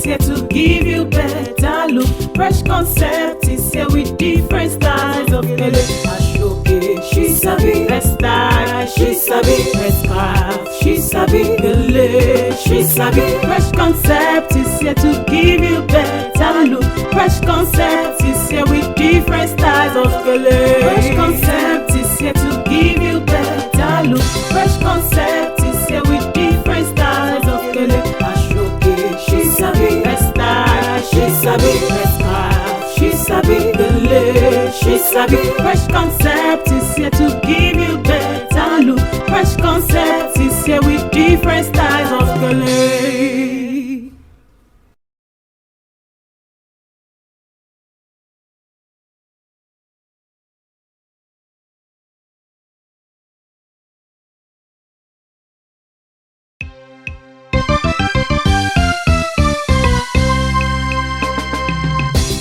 here to give you better look. Fresh concept is here with different styles of Gele. Aso-oke, she sabi hairstyle, she sabi headscarf, she sabi Gele, she sabi. Fresh concept is here to give you better look. Fresh concept is here with different styles of Gele. Fresh concept is here to give you better look. Fresh concept is here with different styles of Gele. Aso-oke, she sabi hairstyle, she sabi headscarf, she sabi Gele, she sabi. Fresh concept is here to give you better look. Fresh concept is here with different styles of Gele.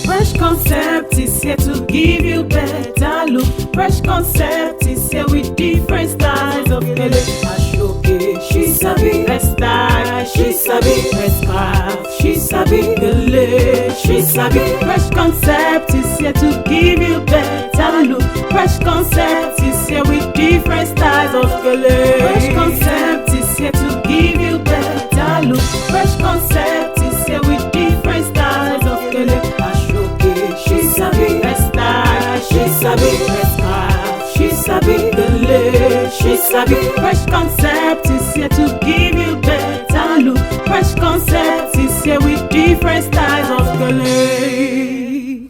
Fresh concept is here to give you better look. Fresh concept is here with different styles of Gele. Aso-oke, she sabi hairstyle, she sabi headscarf, she sabi Gele, she sabi. Fresh concept is here to give you better look. Fresh concept is here with different styles of Gele. Fresh concept is here to give you better look. Fresh concept is here with different styles of Gele. She sabi hairstyle, she sabi headscarf, she sabi Gele, she sabi. Fresh concept is here to give you better look. Fresh concept is here with different styles of Gele.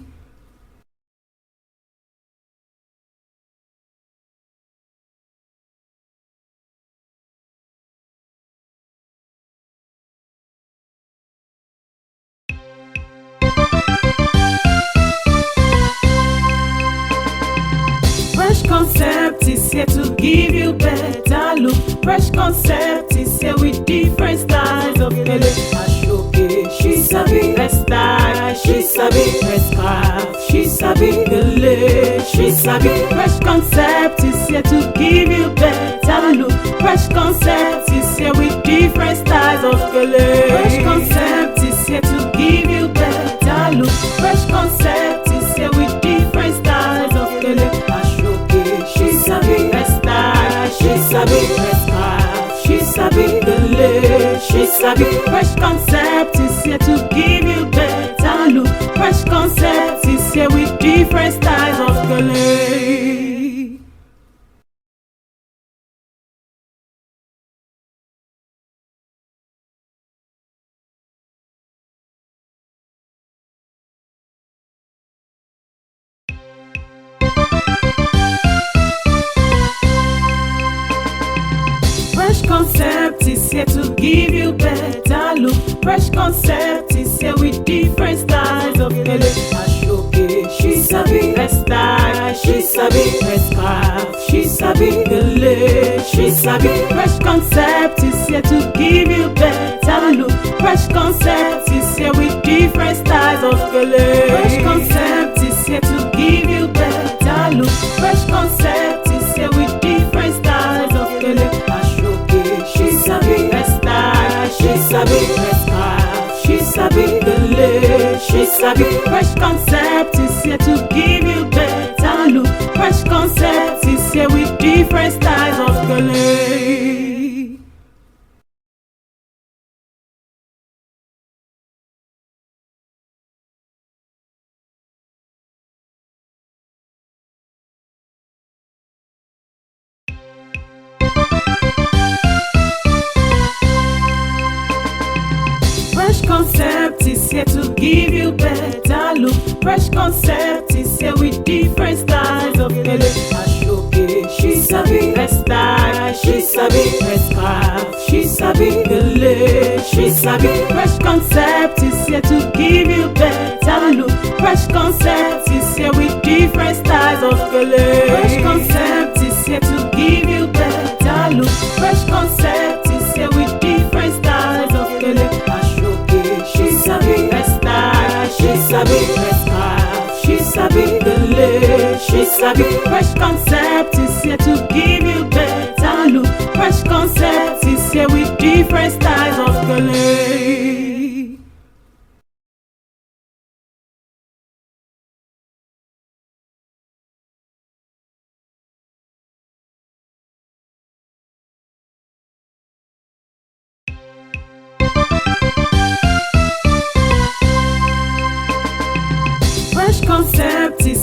Fresh concept is here to give you better look. Fresh concept is here with different styles of Gele. Aso-oke, she sabi hairstyle, she sabi headscarf, she sabi Gele, she sabi. Fresh concept is here to give you better look. Fresh concept is here with different styles of Gele. Fresh concept is here to give you better look. Fresh concept is here with different styles of Gele. She sabi hairstyle, she sabi headscarf, she sabi Gele, she sabi. Fresh concept is here to give you better look. Fresh concept is here with different styles of Gele. Fresh concept is here to give you better look. Fresh concept is here with different styles of Gele. Aso-oke, she sabi hairstyle, she sabi headscarf, she sabi Gele, she sabi. Fresh concept is here to give you better look. Fresh concept is here with different styles of Gele. Fresh concept is here to give you better look. Fresh concept is here with different styles of Gele. She sabi hairstyle, she sabi headscarf, she sabi Gele, she sabi. Fresh concept is here to give you better look. Fresh concept is here with different styles of Gele. Fresh concept is here to give you better look. Fresh concept is here with different styles of Gele. Aso-oke, she sabi hairstyle, she sabi headscarf, she sabi Gele, she sabi. Fresh concept is here to give you better look. Fresh concept is here with different styles of Gele. Fresh concept is here to give you better look. Fresh concept is here with different styles of Gele. She sabi hairstyle, she sabi headscarf, she sabi Gele, she sabi. Fresh concept is here to give you better look. Fresh concept is here with different styles of Gele.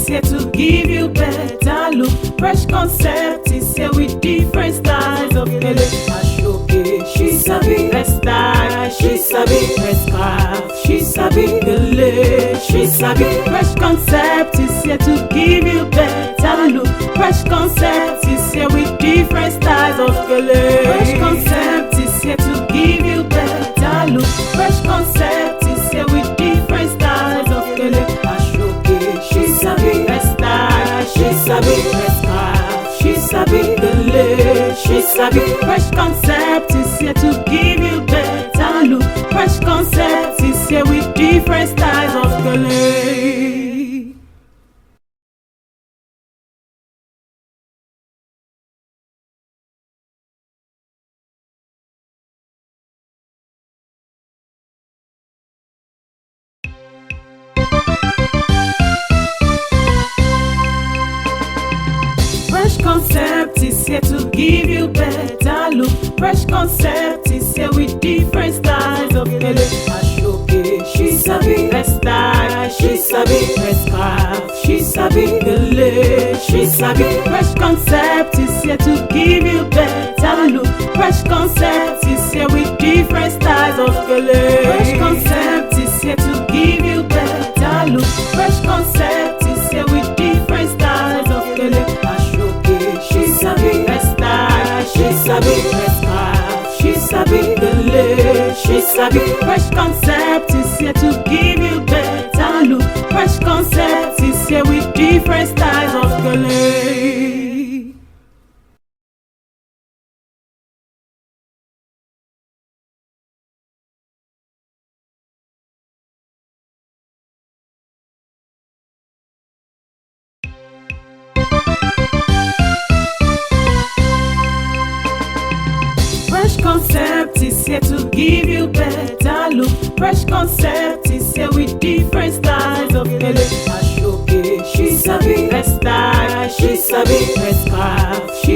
is here to give you better look. Fresh concept is here with different styles of Gele. Aso-oke, she sabi. Best style, she sabi. Best scarf, she sabi. Gele, she sabi. Fresh concept is here to give you better look. Fresh concept is here with different styles of Gele. Fresh concept is here to give you better look. Fresh concept is here with different styles of Gele. Aso-oke, she sabi. Best style, she sabi. Best scarf, she sabi. Gele, she sabi. Fresh concept is here to give you better look. Fresh concept is here with different styles of Gele. Fresh concept is here to give you better look. Fresh concept is here with different styles of Gele. Aso-oke, she sabi. Best style, she sabi. Best scarf, she sabi. Gele, she sabi. Fresh concept is here to give you better look. Fresh concept is here with different styles of Gele. Fresh concept is here to give you better look. Fresh concept is here with different styles of Gele. She sabi. Best style, she sabi. Best scarf, she sabi. Gele, she sabi. Fresh concept is here to give you better look. Fresh concept is here with different styles of Gele. Fresh concept is here to give you better look. Fresh concept is here with different styles of Gele. Aso-oke, she sabi. Best style, she sabi. Best scarf, she